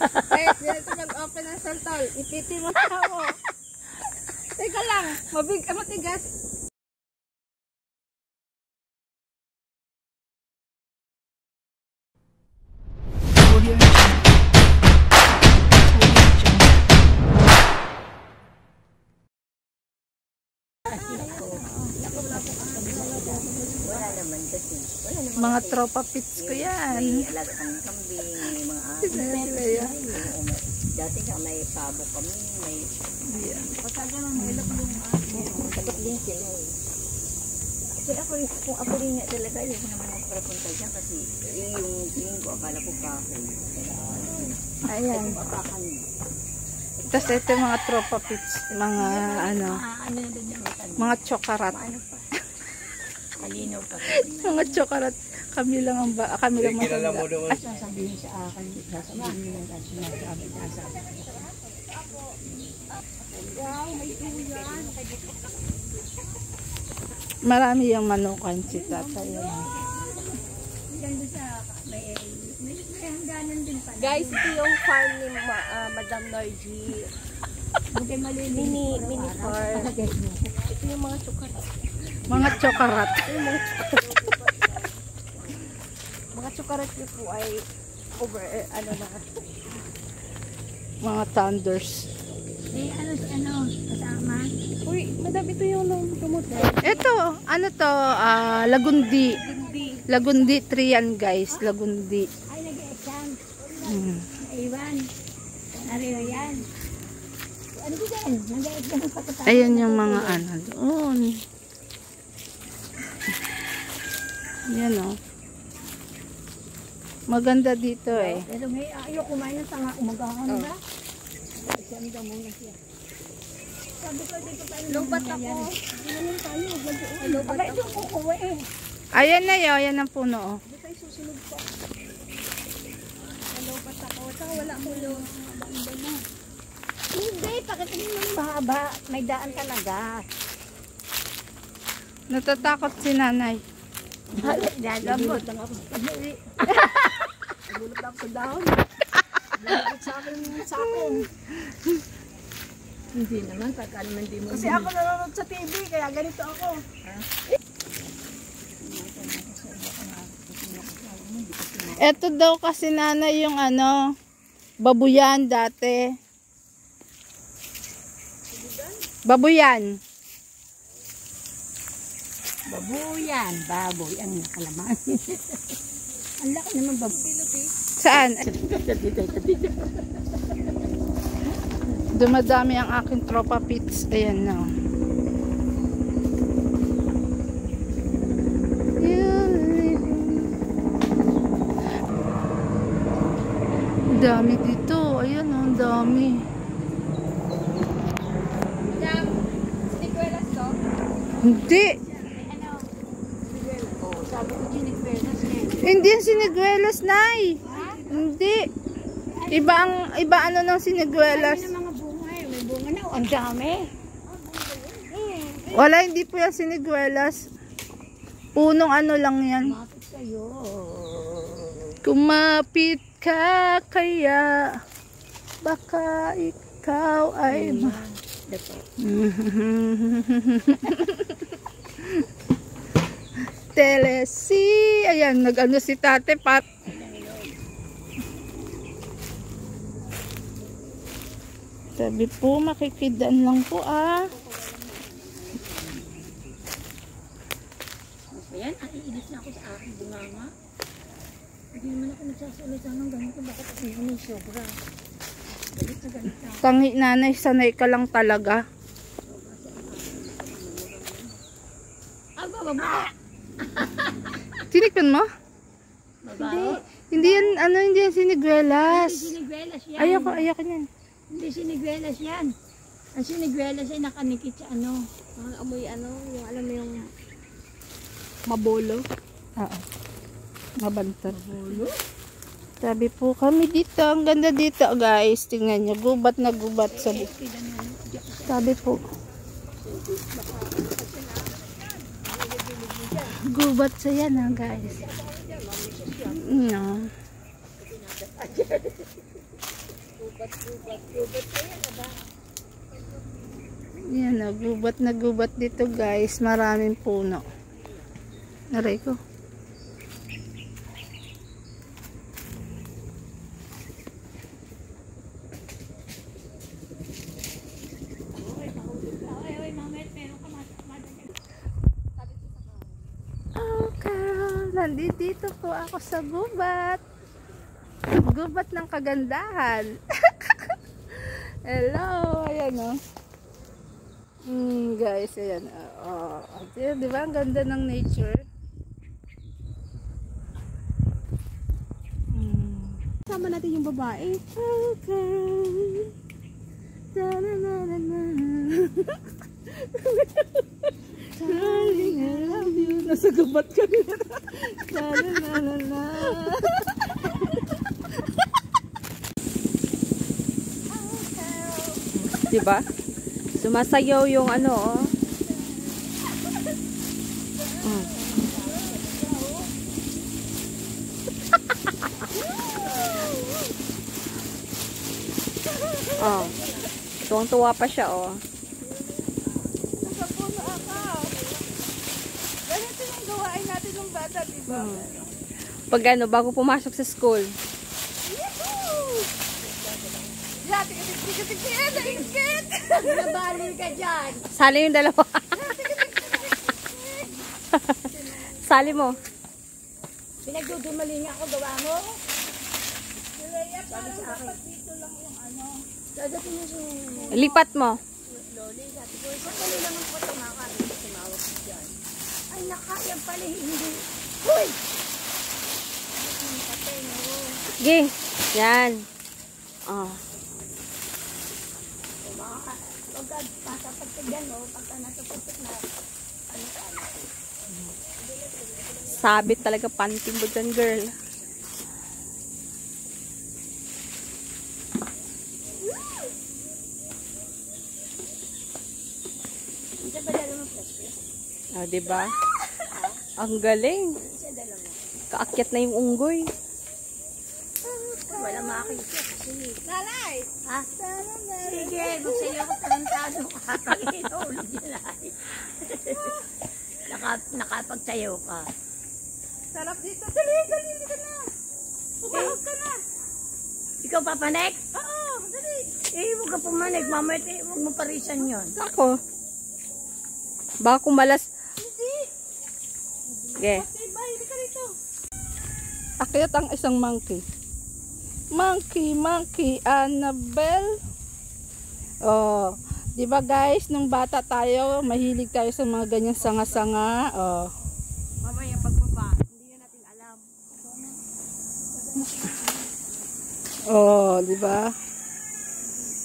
Guys, dito mag-open ang santol. Ipiti mo na ako. Teka lang, matigas. Mga tropa pits ko yan. May alaga kami kambing, may mga aso. Dati nga may pabo kami, may... Pataga ng hilap yung Takot din sila eh. Kasi kung ako rin nga talaga, yung naman ako parapunta dyan kasi yung tingin ko, akala ko kahoy. Ayan. Apakan. Tapos ito yung mga tropa pits. Mga ano. Mga chokarat. Malinaw pa. Mga chokarat. Kami lang ang kami lang Kilala mo doon. Sasabihin sa akin, sasabihin nila kasi sinasabi nasa. wow, may tuyan. marami yung manukan si tatay. Guys, ito yung farm ni Madam Norgie. Mini farm. Ito yung mga chokarat. Mga chokarat. Mga chokarat nyo po ay over, ano na. Mga thunders. Kasama. Uy, Madam, ito yung lumutin. Ito, ano to? Lagundi. Lagundi tree yan, guys. Lagundi. Ay, nag-e-exam. Mm. Iwan. Nariyo yan. Ano ko yan? Nag-e-exam pa ito. Ayan yung mga ano doon. Yan o. Maganda dito eh. Pero may ayaw kumain ng tanga. Umagahan ba? Exam daw muna siya. Sabi ko, dito tayo. Lubat ako. Ganun tayo. Lubat ako. Ito kukuha eh. Ayan na yun. Ayan ang puno. Hindi tayo susunod pa. Lubat ako. Saka wala mo yung banda na. Hindi. Pagkatingin ng mahaba. May daan talaga. Natatakot si nanay. Nagulot lang ako. Nagulot lang ako sa dahon. Nagulot sa akin. Hindi naman, pagka naman di mo. Kasi ako nanonood sa TV, kaya ganito ako. Ito daw kasi nanay yung ano, babuyan dati. Babuyan. Babuyan, baboy, ang nakalaman. Ang laki naman baboy. Saan? Dumadami ang aking tropa pits. Ayan na. Dami dito. Ayan o, ang dami. Madam, sinigwelas to? Hindi. Sabi ko sinigwelas eh. Hindi yung siniguelas, nay. Hindi. Iba ano ng siniguelas. May mga bunga eh. May bunga na. Ang dami. Wala, hindi po yung siniguelas. Punong ano lang yan. Mapit sa'yo. Kumapit ka kaya baka ikaw ay Telesi. Ayan, nag-ano si Tate Pat. Sabi po, makikidan lang po ah. Ayan, iinis na ako sa aking bunganga. Hindi naman ako nagsasalita ng ganito. Bakit ako naman sobra? Galit na galit na. Tangi nanay, sanay ka lang talaga. Tinikman mo? Babae. Hindi yan, ano, hindi yan siniguelas. Sinigwelas yan. Ayoko yan. Hindi sinigwelas yan. Ang sinigwelas ay nakanikit sa ano. Ang amoy ano, yung alam mo yung mabolo. Oo. Mabantar. Sabi po kami dito. Ang ganda dito, guys. Tingnan nyo. Gubat na gubat. Sabi po. Gubat sa yan, ha, guys. No. Gubat ko yan, ba? Yan o, gubat na gubat dito guys. Maraming puno. Aray ko. Oh, Carol. Nandito po ako sa gubat. Gubat ng kagandahan. Hello. Ayan o. Guys, ayan. Di ba? Ang ganda ng nature. Sama natin yung babae. Okay. Da-na-na-na-na. Darling, I love you. Nasa gubat ka nila. Da-na-na-na-na. Diba? Sumasayaw yung ano, oh. Oh. Tuwang-tuwa pa siya, oh. Nasa puno ako. Ganito yung gawain natin ng bata, diba? Pag ano, bago pumasok sa school. Yahoo! Yeah, tigit-tigit yan, naingkit! Nabali ka dyan. Sali yung dalawa. Sali mo. Pinagdudumali nga ako, gawa mo. Kaya parang dapat dito lang yung ano. Dadating mo siya. Lipat mo. Loli, sabi ko, sa kali naman ko tumakain. Tumawag ko dyan. Ay, nakayang pala hindi. Hoy! Patay mo. Sige. Yan. Oh. Pagka pasapagtagyan mo, pagka natututok na, ano ka, ano. Sabit talaga panty mo dyan, girl. Hindi ba dala mo plastic? Ah, diba? Ang galing. Siya dala mo. Kaakyat na yung unggoy. Wala makakita kasi. Lalay! Ha? Sige, magsayo ko tarantado ka. Pag-inulog yun ay. Nakapagsayo ka. Sarap dito. Dali ka na. Pumahog ka na. Ikaw papanek? Oo, dali. Huwag ka pumanek. Mamaya huwag mo parisan yun. Ako. Baka kumalas. Hindi. Okay. Diba, hindi ka rito. Akyat ang isang monkey. Monkey, Annabelle. Oh, 'di ba guys, nung bata tayo, mahilig tayo sa mga ganyang sanga-sanga. Oh. Mamaya pagbaba, hindi na natin alam. Oh, 'di ba?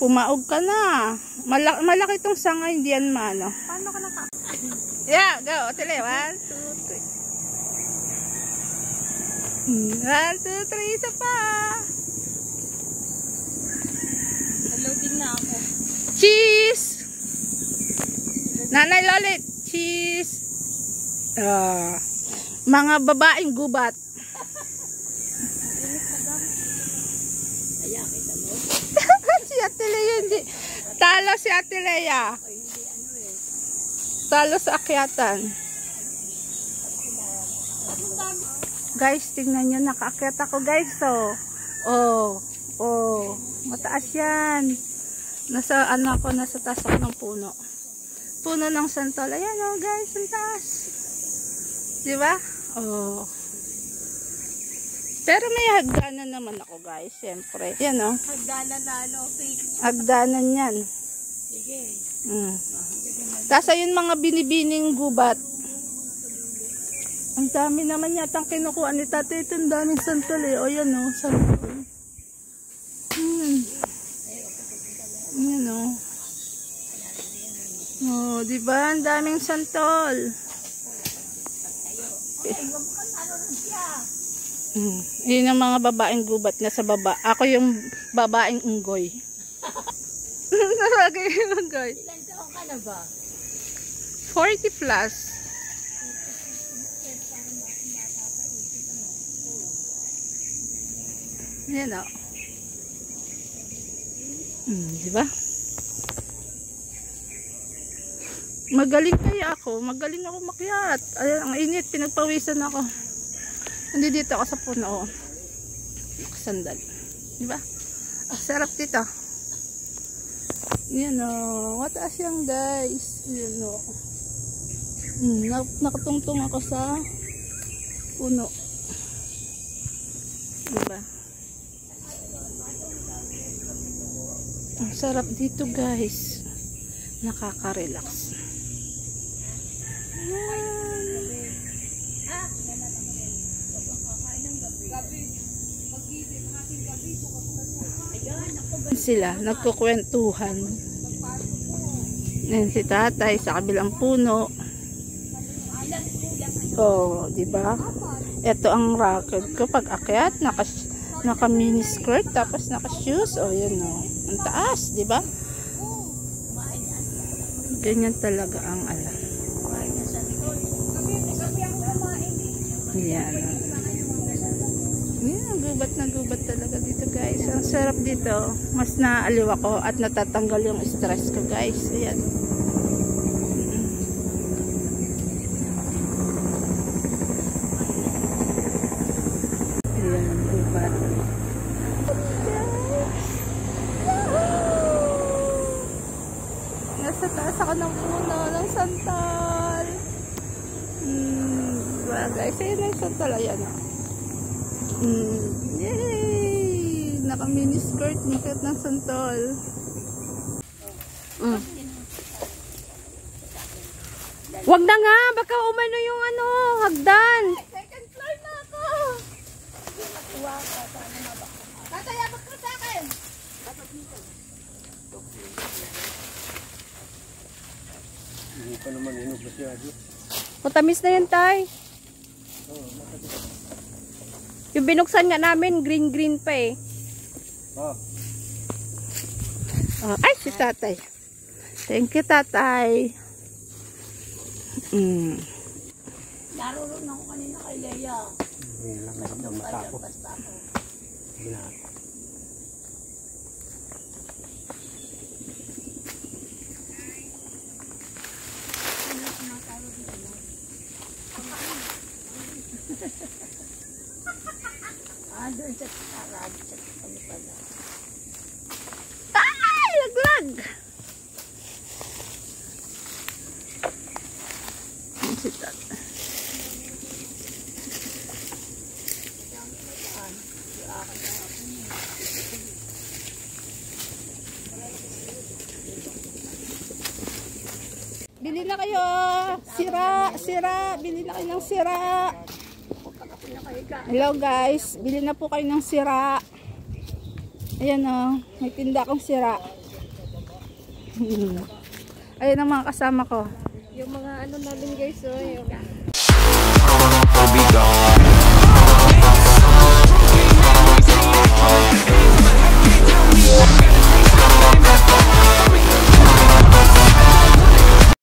Pumaog ka na. Malaki tong sanga, hindi yan maano. Paano ka naka... Yeah, go. Tele, 1, 2, 3. 1, 2, 3, isa pa. Loading na ako. Cheese! Nanay Lolit, cheese! Mga babaeng gubat. Kaya kita mo. Si Ate Lea, hindi. Talo si Ate Lea. Talo sa akyatan. Guys, tingnan nyo, nakaakyat ako guys. Oh, mataas yan. Nasa ano ako, nasa taas ako ng puno. Puno ng santol. Ayan oh guys, ang taas. Diba? Oh. Pero may hagdanan naman ako guys, siyempre. Yan oh. Hagdanan na ano, fake. Hagdanan yan. Sige. Tapos ayun mga binibining gubat. Ang dami naman yatang kinukuha ni tatay. Ito ang daming santol eh. O yan o, santol. Yan o. O, diba? Ang daming santol. Yun ang mga babaeng gubat na sa baba. Ako yung babaeng unggoy. Naragay yung unggoy. Ilan taon ka na ba? 40 plus. Yan o. Di ba? Magaling kaya ako. Magaling ako makyat. Ayan, ang init. Pinagpawisan ako. Hindi dito ako sa puno. Sandal. Di ba? Sarap dito. Yan o. Mataas yan guys. Yan o. Nakatungtong ako sa puno. Di ba? Ang sarap dito guys. Nakaka-relax. Sila nagkukwentuhan. Yan si tatay sa kabilang puno. Oh, di ba? Ito ang racket ko pag akyat, naka mini skirt tapos naka shoes. Oh, yan oh. Ang taas, di ba? Ganyan talaga ang ala. Yan. Yan, gubat na gubat talaga dito guys. Ang sarap dito. Mas naaliw ako at natatanggal yung stress ko guys. Ayan. Ayan, gubat. Nasa taas ako ng puno ng santol. Diba guys? Ayan ang santol. Ayan o. Yay! Naka mini skirt, nikat ng santol. Wag na nga, baka umano yung ano, hagdan. Second floor na ako. Matuwa ka, sana mabaka. Tatay, abak ka sa akin. Hindi pa naman hinog masyado. Matamis na yan, tay. Yung binuksan nga namin, green-green pa eh. Ay, si tatay. Thank you, tatay. Naroon ako kanina kay Leia. Hindi lang na matapos. Doon sa tarad, sa pala. Ay, laglag! Si tatay. Bili na kayo! Sira! Bili na kayo ng sira! Hello guys! Bili na po kayo ng sira! Ayan o, may tinda akong sira. Ayan ang mga kasama ko. Yung mga ano namin guys, oh, yung